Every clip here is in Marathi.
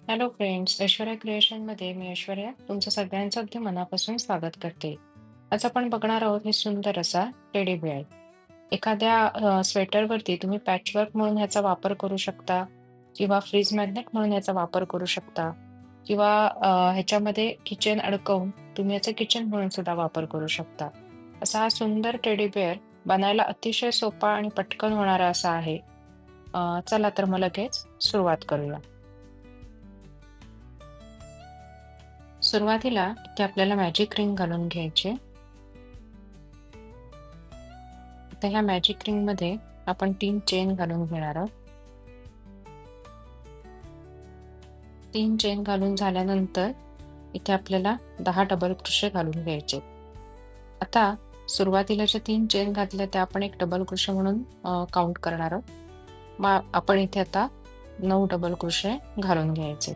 हॅलो फ्रेंड्स, ऐश्वर्या क्रिएशनमध्ये मी ऐश्वर्या तुमचं सगळ्यांचं अगदी मनापासून स्वागत करते. आज आपण बघणार आहोत हे सुंदर असा टेडी बेअर. एखाद्या स्वेटरवरती तुम्ही पॅचवर्क म्हणून ह्याचा वापर करू शकता किंवा फ्रीज मॅग्नेट म्हणून ह्याचा वापर करू शकता किंवा ह्याच्यामध्ये किचन अडकवून तुम्ही याचा किचन म्हणून सुद्धा वापर करू शकता. असा हा सुंदर टेडी बेअर बनायला अतिशय सोपा आणि पटकन होणारा असा आहे. चला तर मग लगेच सुरुवात करूया. सुरुवातीला इथे आपल्याला मॅजिक रिंग घालून घ्यायची. आता ह्या मॅजिक रिंग मध्ये आपण 3 चेन घालून घेणार आहोत. 3 चेन घालून झाल्यानंतर इथे आपल्याला 10 डबल क्रोशे घालून घ्यायचे. आता सुरुवातीला ज्या 3 चेन घातल्या त्या आपण एक डबल क्रोशे म्हणून काउंट करणार आहोत. मग आपण इथे आता 9 डबल क्रोशे घालून घ्यायचे.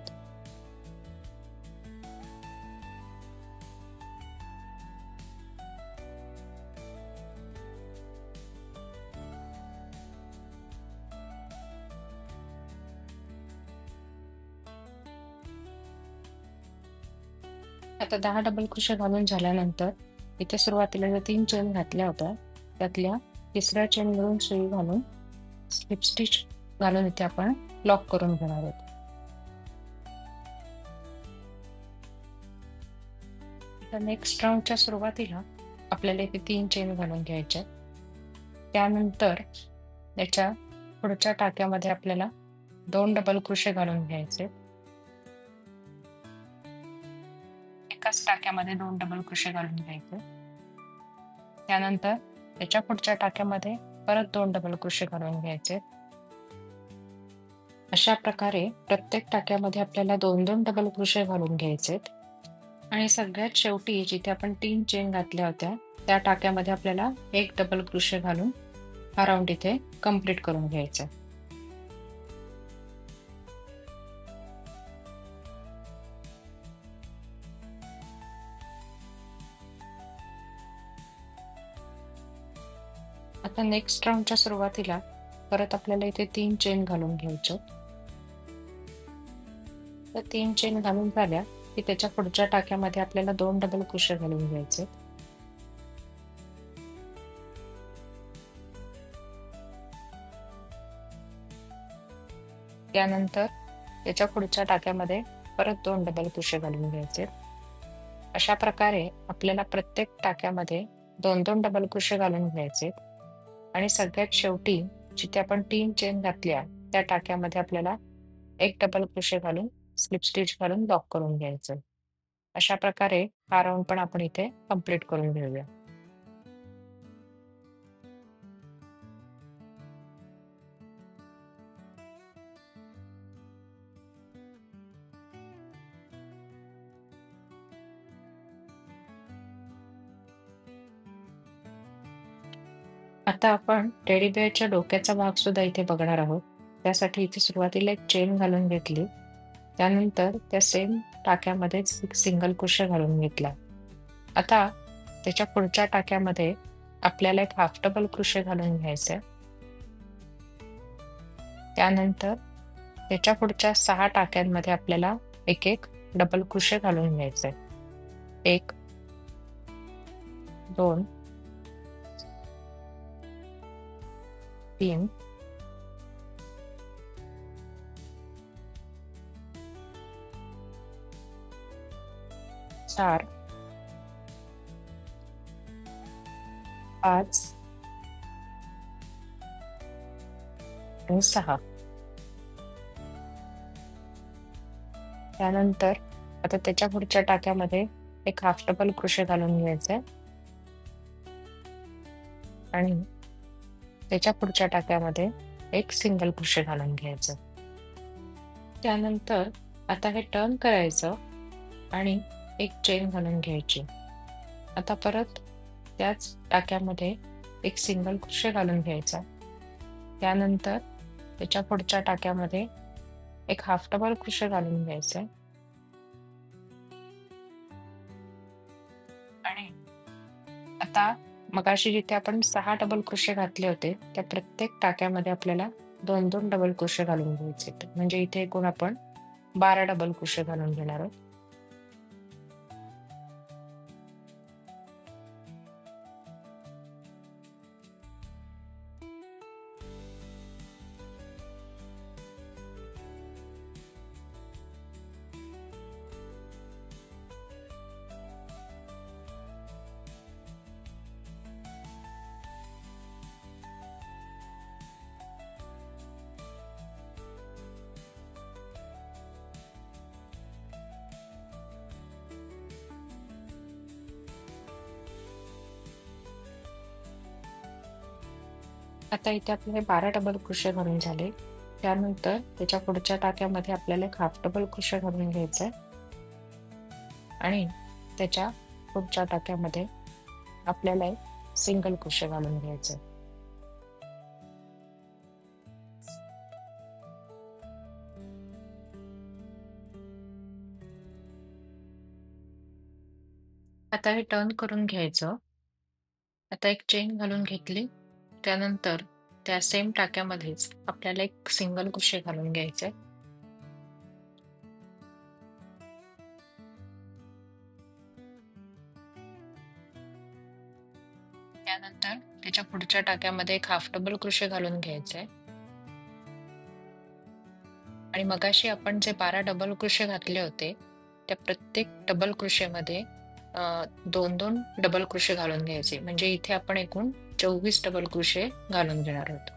आता 10 डबल क्रोशे घालून झाल्यानंतर इथे सुरुवातीला ज्या 3 चेन घातल्या होत्या त्यातल्या तिसऱ्या चेन वरून सुई घालून स्लिप स्टिच घालून इथे आपण लॉक करून घेणार आहोत. आता नेक्स्ट राऊंडच्या सुरुवातीला आपल्याला इथे 3 चेन घालून घ्यायच्या. त्यानंतर त्याच्या पुढच्या टाक्यामध्ये आपल्याला 2 डबल क्रोशे घालून घ्यायचे. एकाच टाक्यामध्ये 2 डबल क्रोशे घालून घ्यायचे. त्यानंतर त्याच्या पुढच्या टाक्यामध्ये परत 2 डबल क्रोशे घालून घ्यायचे. अशा प्रकारे प्रत्येक टाक्यामध्ये आपल्याला 2-2 डबल क्रोशे घालून घ्यायचे आणि सगळ्यात शेवटी जिथे आपण 3 चेन घातल्या होत्या त्या टाक्यामध्ये आपल्याला 1 डबल क्रोशे घालून हा राऊंड इथे कंप्लीट करून घ्यायचा. आता नेक्स्ट राऊंडच्या सुरुवातीला परत आपल्याला इथे 3 चेन घालून घ्यायचे. तर 3 चेन घालून झाल्या की त्याच्या पुढच्या टाक्यामध्ये आपल्याला 2 डबल क्रोशे घालून घ्यायचे. त्यानंतर त्याच्या पुढच्या टाक्यामध्ये परत 2 डबल क्रोशे घालून घ्यायचे. अशा प्रकारे आपल्याला प्रत्येक टाक्यामध्ये 2-2 डबल क्रोशे घालून घ्यायचे आणि सगळ्यात शेवटी जिथे आपण 3 चेन घातल्या त्या टाक्यामध्ये आपल्याला 1 डबल क्रोशे घालून स्लिप स्टिच घालून लॉक करून घ्यायचं. अशा प्रकारे हा राऊंड पण आपण इथे कंप्लीट करून घेऊया. आता आपण टेडी बेअरच्या डोक्याचा भाग सुद्धा इथे बघणार आहोत. त्यासाठी इथे सुरुवातीला एक चेन घालून घेतली. त्यानंतर त्या सेम टाक्यामध्येच एक सिंगल क्रोशे घालून घेतला. आता त्याच्या पुढच्या टाक्यामध्ये आपल्याला एक हाफ डबल क्रोशे घालून घ्यायचे. त्यानंतर त्याच्या पुढच्या 6 टाक्यांमध्ये आपल्याला एक एक डबल क्रोशे घालून घ्यायचे. 1 2 3 4 5 आणि 6. त्यानंतर आता त्याच्या पुढच्या टाक्यामध्ये एक हाफ डबल क्रोशे घालून घ्यायचे आणि त्याच्या पुढच्या टाक्यामध्ये एक सिंगल क्रोशे घालून घ्यायचं. त्यानंतर आता हे टर्न करायचं आणि एक चेन घालून घ्यायची. आता परत त्याच टाक्यामध्ये एक सिंगल क्रोशे घालून घ्यायचा. त्यानंतर त्याच्या पुढच्या टाक्यामध्ये एक हाफ डबल क्रोशे घालून घ्यायचे आणि आता मगाशी जिथे आपण 6 डबल क्रोशे घातले होते त्या प्रत्येक टाक्यामध्ये आपल्याला 2-2 डबल क्रोशे घालून घ्यायचे. म्हणजे इथे एकूण आपण 12 डबल क्रोशे घालून घेणार आहोत. आता इथे आपले 12 डबल क्रोशे घालून झाले. त्यानंतर त्याच्या पुढच्या टाक्यामध्ये आपल्याला एक हाफ डबल क्रोशे घालून घ्यायचा आहे आणि त्याच्या पुढच्या टाक्यामध्ये आपल्याला एक सिंगल क्रोशे घालून घ्यायचं आहे. आता हे टर्न करून घ्यायचं. आता एक चेन घालून घेतली. त्यानंतर त्या सेम टाक्यामध्येच आपल्याला एक सिंगल क्रोशे घालून घ्यायचे. त्यानंतर त्याच्या पुढच्या टाक्यामध्ये एक हाफ डबल क्रोशे घालून घ्यायचे आणि मगाशी आपण जे 12 डबल क्रोशे घातले होते त्या प्रत्येक डबल क्रोशेमध्ये 2-2 डबल क्रोशे घालून घ्यायचे. म्हणजे इथे आपण एकूण 24 डबल क्रोशे घालून घेणार आहोत.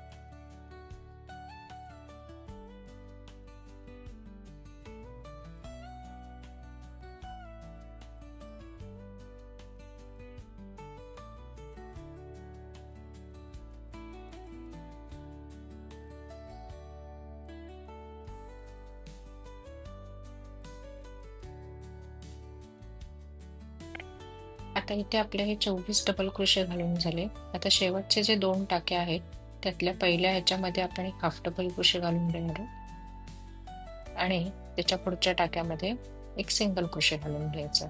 आता इथे आपले हे 24 डबल क्रोशे घालून झाले. आता शेवटचे जे 2 टाके आहेत त्यातल्या पहिल्या ह्याच्यामध्ये आपण एक हाफ डबल क्रोशे घालून घेणार आहोत आणि त्याच्या पुढच्या टाक्यामध्ये एक सिंगल क्रोशे घालून घ्यायचं.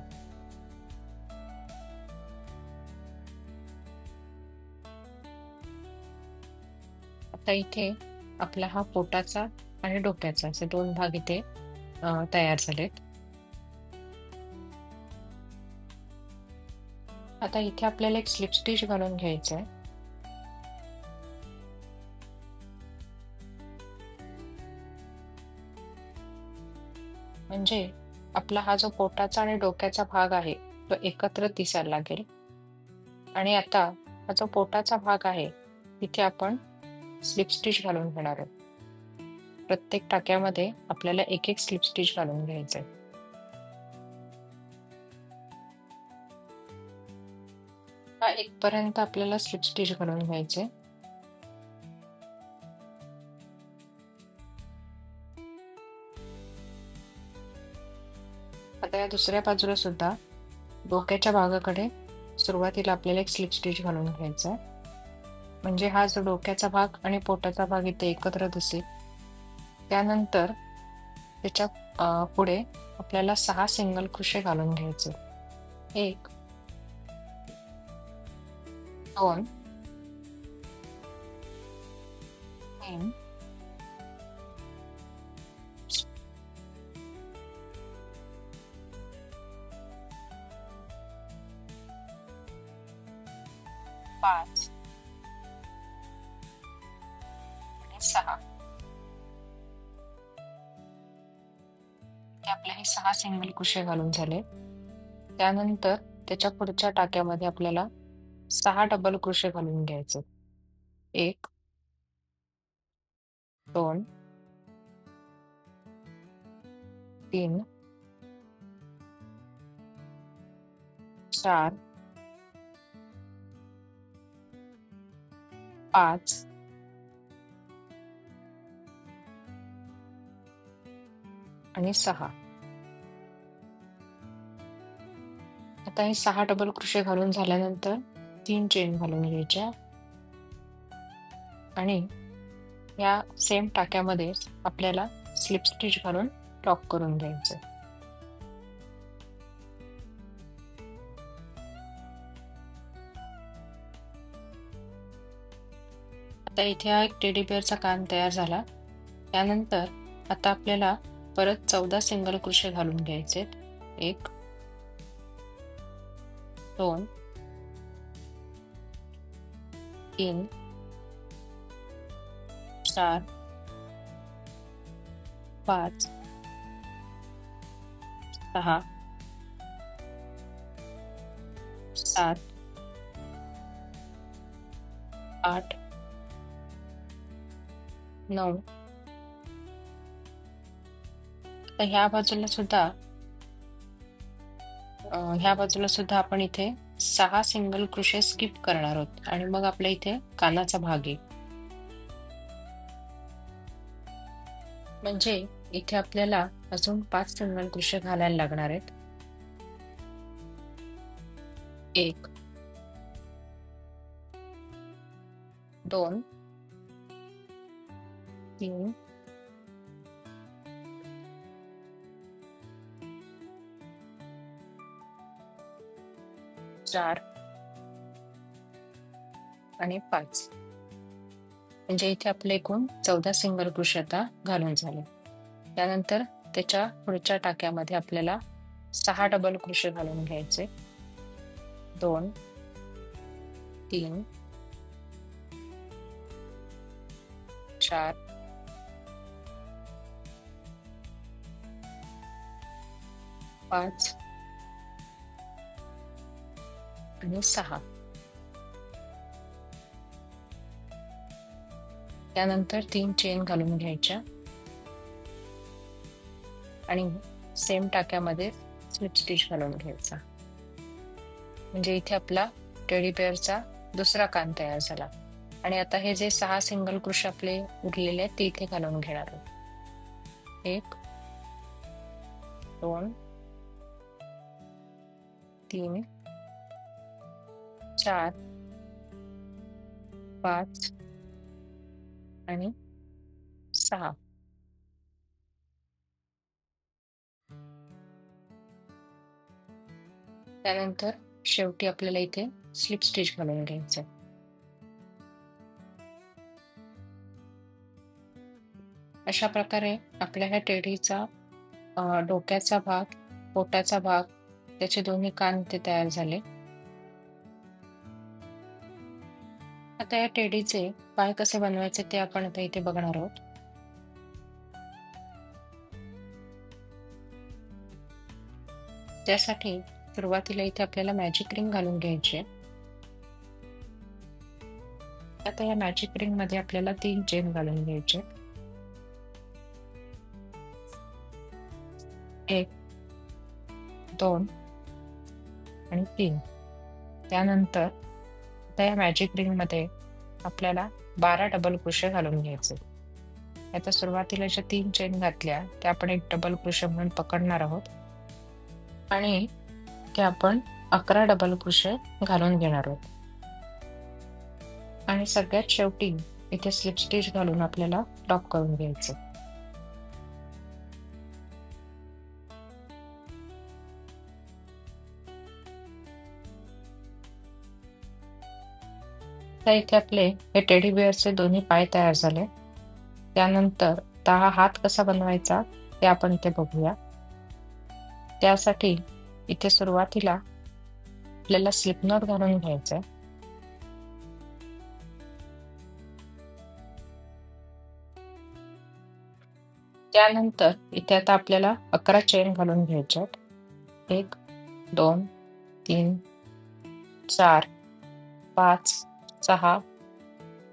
आता इथे आपला हा पोटाचा आणि डोक्याचा असे 2 भाग इथे तयार झालेत. आता इथे आपल्याला एक स्लिप स्टिच घालून घ्यायचं आहे. म्हणजे आपला हा जो पोटाचा आणि डोक्याचा भाग आहे तो एकत्र दिसायला लागेल. आणि आता हा जो पोटाचा भाग आहे तिथे आपण स्लिप स्टिच घालून घेणार आहोत. प्रत्येक टाक्यामध्ये आपल्याला एक एक स्लिप स्टिच घालून घ्यायचंय. हा 1 पर्यंत आपल्याला स्लिप स्टिच घालून घ्यायचे. आता या दुसऱ्या बाजूला सुद्धा डोक्याच्या भागाकडे सुरुवातीला आपल्याला एक स्लिप स्टिच घालून घ्यायचा आहे. म्हणजे हा जो डोक्याचा भाग आणि पोटाचा भाग इथे एकत्र दिसेल. त्यानंतर त्याच्या पुढे आपल्याला 6 सिंगल क्रोशे घालून घ्यायचे. 1 2 3 5 आणि 6. ते आपले हे 6 सिंगल क्रोशे घालून झाले. त्यानंतर त्याच्या पुढच्या टाक्यामध्ये आपल्याला 6 डबल क्रोशे घालून घ्यायचे. 1 2 3 4 5 आणि 6. आता हे 6 डबल क्रोशे घालून झाल्यानंतर 3 चेन घालून घ्यायच्या आणि या सेम टाक्यामध्ये आपल्याला स्लिप स्टिच घालून लॉक करून घ्यायचं. आता इथे हा एक टेडी बेअरचा कान तयार झाला. त्यानंतर आता आपल्याला परत 14 सिंगल क्रोशे घालून घ्यायचे. 1 2 3 4 5 6 7 8 9. तर ह्या बाजूला सुद्धा आपण इथे 6 सिंगल क्रोशे स्किप करणार आहोत आणि मग आपल्या इथे कानाचा भाग आहे. म्हणजे इथे आपल्याला अजून 5 सिंगल क्रोशे घालायला लागणार आहेत. 1 2 3 4 आणि 5. म्हणजे इथे आपले एकूण 14 सिंगल क्रोशे आता घालून झाले. त्यानंतर त्याच्या पुढच्या टाक्यामध्ये आपल्याला 6 डबल क्रोशे घालून घ्यायचे. 2 3 4 5 आणि 6. त्यानंतर 3 चेन घालून घ्यायच्या आणि सेम टाक्यामध्ये स्लिप स्टिच घालून घ्यायचा. म्हणजे इथे आपला टेडी बेअरचा दुसरा कान तयार झाला. आणि आता हे जे 6 सिंगल क्रोशे आपले उरलेले आहेत ते इथे घालून घेणार आहोत. 1 2 3 4 5 आणि 6. त्यानंतर शेवटी आपल्याला इथे स्लिप स्टिच घालून घ्यायचं. अशा प्रकारे आपल्या ह्या टेडीचा डोक्याचा भाग, पोटाचा भाग, त्याचे दोन्ही कान ते तयार झाले. आता या टेडीचे पाय कसे बनवायचे ते आपण आता इथे बघणार आहोत. त्यासाठी सुरुवातीला इथे आपल्याला मॅजिक रिंग घालून घ्यायची. आता या मॅजिक रिंग मध्ये आपल्याला 3 चेन घालून घ्यायचे. 1 2 आणि 3. त्यानंतर आता या मॅजिक रिंग मध्ये आपल्याला 12 डबल क्रोशे घालून घ्यायचे. आता सुरुवातीला ज्या 3 चेन घातल्या त्या आपण एक डबल क्रोशे म्हणून पकडणार आहोत आणि ते आपण 11 डबल क्रोशे घालून घेणार आहोत. आणि सगळ्यात शेवटी इथे स्लिप स्टिच घालून आपल्याला लॉक करून घ्यायचं. तर इथे आपले हे टेडी बेअरचे दोन्ही पाय तयार झाले. त्यानंतर हा हात कसा बनवायचा ते आपण इथे बघूया. त्यासाठी इथे सुरुवातीला आपल्याला स्लिप नॉट घालून घ्यायचंय. त्यानंतर इथे आता आपल्याला 11 चेन घालून घ्यायच्यात. 1 2 3 4 5 6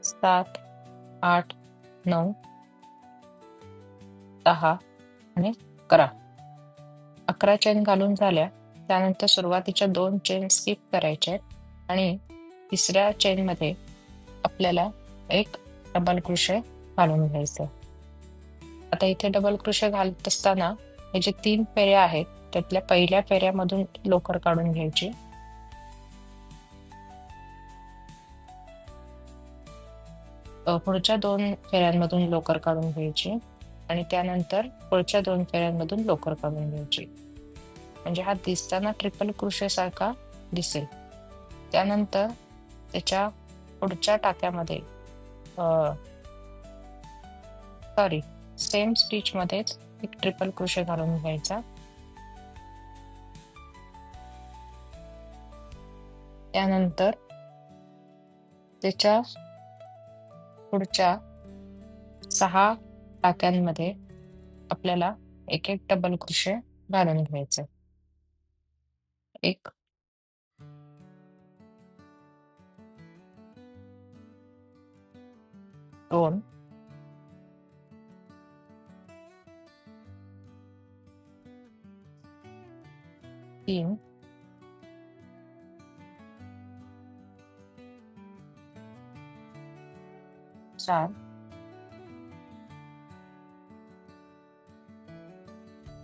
7 8 9 10 आणि 11. 11 चेन घालून झाल्या. त्यानंतर सुरुवातीच्या 2 चेन स्किप करायच्या आणि तिसऱ्या चेन मध्ये आपल्याला एक डबल क्रोशे घालून घ्यायचं. आता इथे डबल क्रोशे घालत असताना हे जे 3 फेऱ्या आहेत त्यातल्या पहिल्या फेऱ्यामधून लोकर काढून घ्यायची. पुढच्या 2 फेऱ्यांमधून लोकर काढून घ्यायची आणि त्यानंतर पुढच्या 2 फेऱ्यांमधून लोकर काढून घ्यायची. म्हणजे हा दिसताना ट्रिपल क्रोशे सारखा दिसेल. त्यानंतर त्याच्या पुढच्या टाक्यामध्ये सेम स्टिच मध्येच एक ट्रिपल क्रोशे घालून घ्यायचा. त्यानंतर त्याच्या पुढच्या 6 टाक्यांमध्ये आपल्याला एक एक डबल क्रोशे घालून घ्यायचे. 1 2 3 4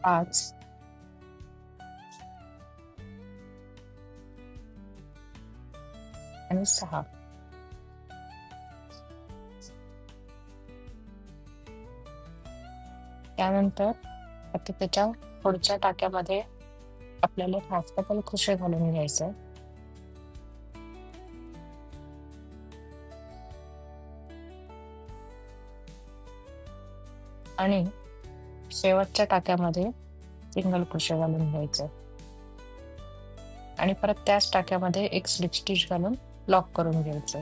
5 आणि 6. त्यानंतर आता त्याच्या पुढच्या टाक्यामध्ये आपल्याला हाफ डबल क्रोशे घालून घ्यायचे. आणि शेवटच्या टाक्यामध्ये सिंगल क्रोशे घालून घ्यायचे आणि परत त्याच टाक्यामध्ये एक स्लिप स्टिच घालून लॉक करून घ्यायचं.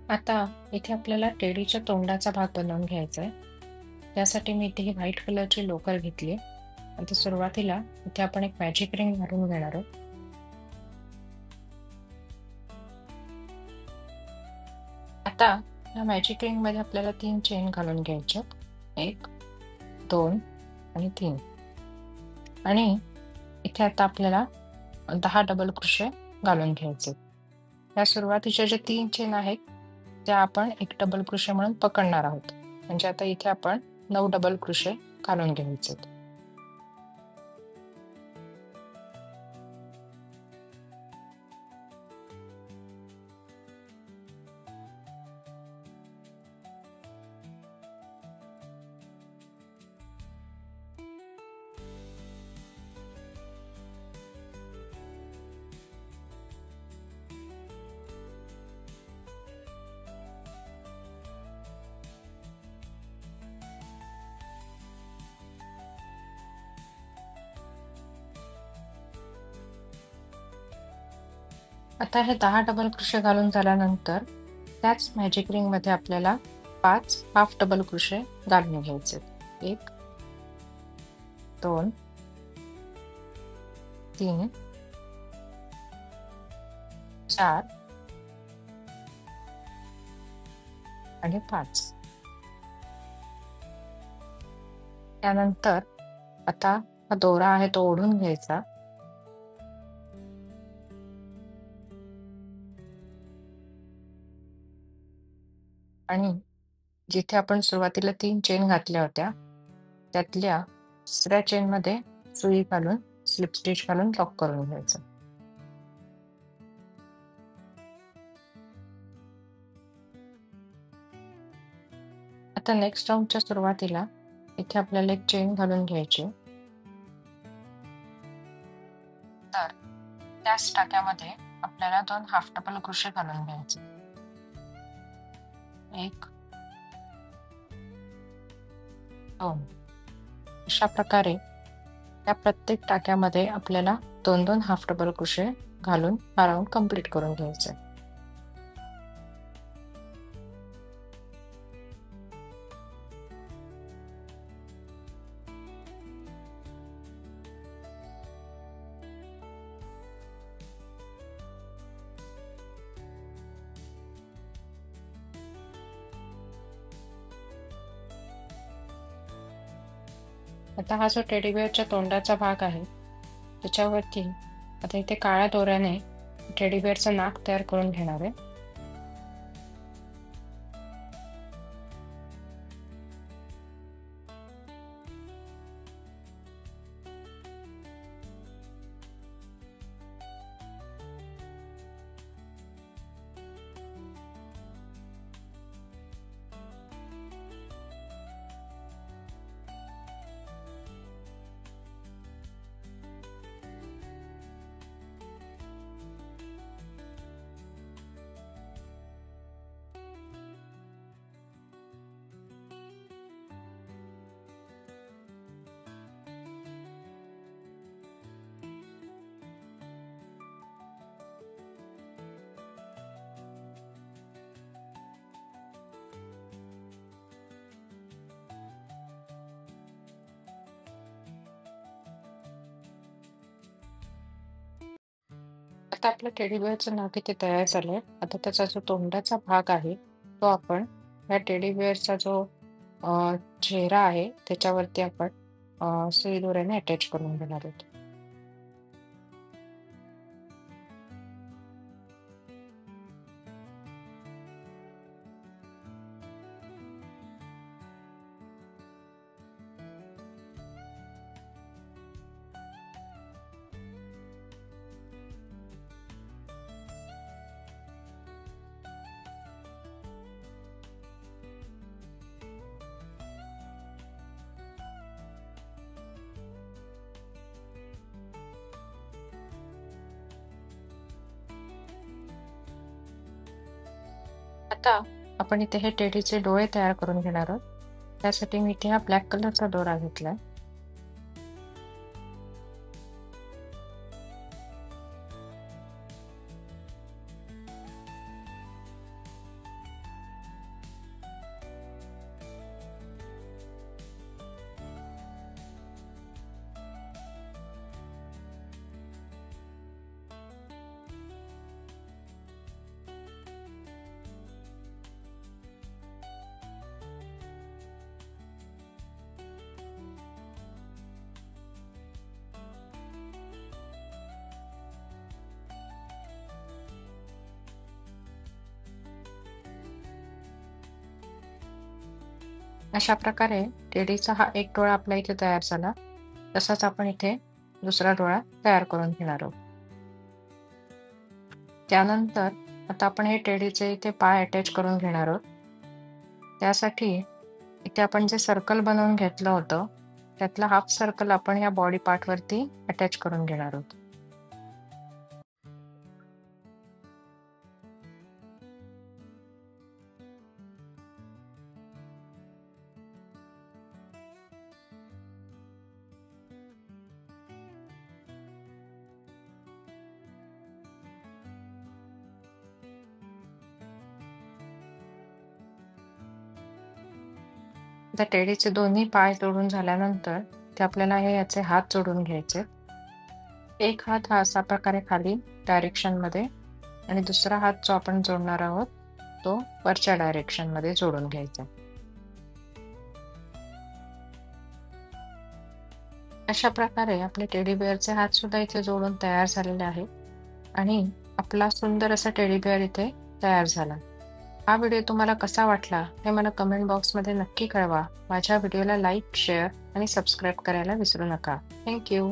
आता इथे आपल्याला टेडीच्या तोंडाचा भाग बनवून घ्यायचा आहे. त्यासाठी मी इथे ही व्हाईट कलरची लोकर घेतली. आता सुरुवातीला इथे आपण एक मॅजिक रिंग घालून घेणार आहोत. आता या मॅजिक रिंग मध्ये आपल्याला 3 चेन घालून घ्यायच्या. 1 2 आणि 3. आणि इथे आता आपल्याला 10 डबल क्रोशे घालून घ्यायचे. या सुरुवातीच्या ज्या 3 चेन आहेत त्या आपण एक डबल क्रोशे म्हणून पकडणार आहोत. म्हणजे आता इथे आपण 9 डबल क्रोशे घालून घ्यायचे. आता हे 10 डबल क्रोशे घालून झाल्यानंतर त्याच मॅजिक रिंग मध्ये आपल्याला 5 हाफ डबल क्रोशे घालून घ्यायचे. 1 2 3 4 आणि 5. त्यानंतर आता हा दोरा आहे तो ओढून घ्यायचा. आणि जिथे आपण सुरुवातीला 3 चेन घातल्या होत्या त्यातल्या दुसऱ्या चेन मध्ये सुई घालून स्लिप स्टिच घालून लॉक करून घ्यायचं. आता नेक्स्ट राऊंडच्या सुरुवातीला इथे आपल्याला एक चेन घालून घ्यायची. तर त्याच टाक्यामध्ये आपल्याला 2 हाफ डबल क्रोशे घालून घ्यायचे. 1 2. अशा प्रकारे त्या प्रत्येक टाक्यामध्ये आपल्याला 2-2 हाफ डबल क्रोशे घालून हा राऊंड कंप्लीट करून घ्यायचा. आता हा जो टेडी बेअरच्या तोंडाचा भाग आहे त्याच्यावरती आता इथे काळ्या दोऱ्याने टेडी बेअरचं नाक तयार करून घेणार आहे. आता आपलं टेडी बिअरचं नाक इथे तयार झालंय. आता त्याचा जो तोंडाचा भाग आहे, तो आपण ह्या टेडी बिअरचा जो चेहरा आहे, त्याच्यावरती आपण सुई दोऱ्याने अटॅच करून घेणार आहोत. आता आपण इथे हे टेडीचे डोळे तयार करून घेणार आहोत. त्यासाठी मी इथे हा ब्लॅक कलरचा दोरा घेतलाय. अशा प्रकारे टेडीचा हा एक डोळा आपल्या इथे तयार झाला. तसाच आपण इथे दुसरा डोळा तयार करून घेणार आहोत. त्यानंतर आता आपण हे टेडीचे इथे पाय अटॅच करून घेणार आहोत. त्यासाठी इथे आपण जे सर्कल बनवून घेतलं होतं, त्यातला हाफ सर्कल आपण या बॉडी पार्टवरती अटॅच करून घेणार आहोत. आता टेडीचे दोन्ही पाय जोडून झाल्यानंतर ते आपल्याला याचे हात जोडून घ्यायचे. एक हात हा अशा प्रकारे खाली डायरेक्शन मध्ये आणि दुसरा हात जो आपण जोडणार आहोत तो वरच्या डायरेक्शन मध्ये जोडून घ्यायचा. अशा प्रकारे आपले टेडी बिअरचे हात सुद्धा इथे जोडून तयार झालेले आहेत आणि आपला सुंदर असा टेडी बिअर इथे तयार झाला. हा व्हिडिओ तुम्हाला कसा वाटला हे मला कमेंट बॉक्समध्ये नक्की कळवा. माझ्या व्हिडिओला लाईक, शेअर आणि सबस्क्राईब करायला विसरू नका. Thank you.